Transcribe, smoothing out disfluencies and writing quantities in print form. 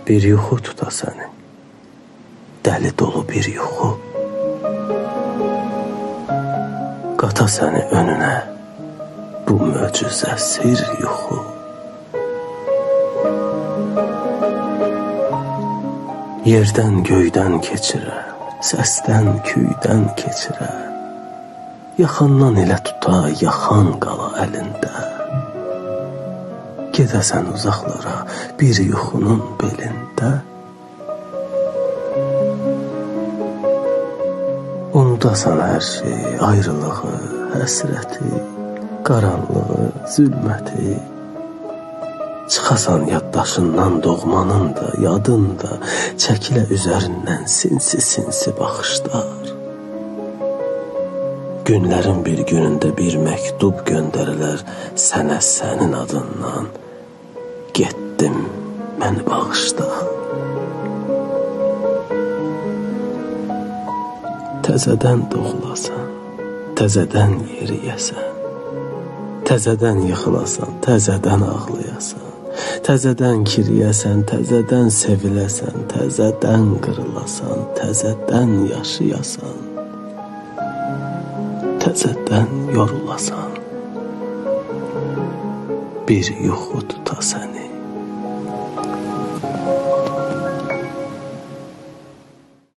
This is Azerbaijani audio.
Bir yuxu tuta səni, dəli dolu bir yuxu. Qata səni önünə, bu möcüzə sir yuxu. Yerdən göydən keçirə, səsdən küydən keçirə, yaxandan elə tuta, yaxan qala əlində. Gedəsən uzaqlara bir yuxunun belində. Unudasan hər şey, ayrılığı, həsrəti, qaranlığı, zülməti. Çıxasan yaddaşından doğmanın da, yadın da, çəkilə üzərindən sinsi baxışlar. Günlərin bir günündə bir məktub göndərilər sənə sənin adından. Getdim, məni bağışla. Təzədən doğulasan, təzədən yeriyəsən, təzədən yıxılasan, təzədən ağlayasan, təzədən kiriyəsən, təzədən seviləsən, təzədən qırılasan, təzədən yaşayasan, təzədən yorulasan. Bir yuxu tuta səni,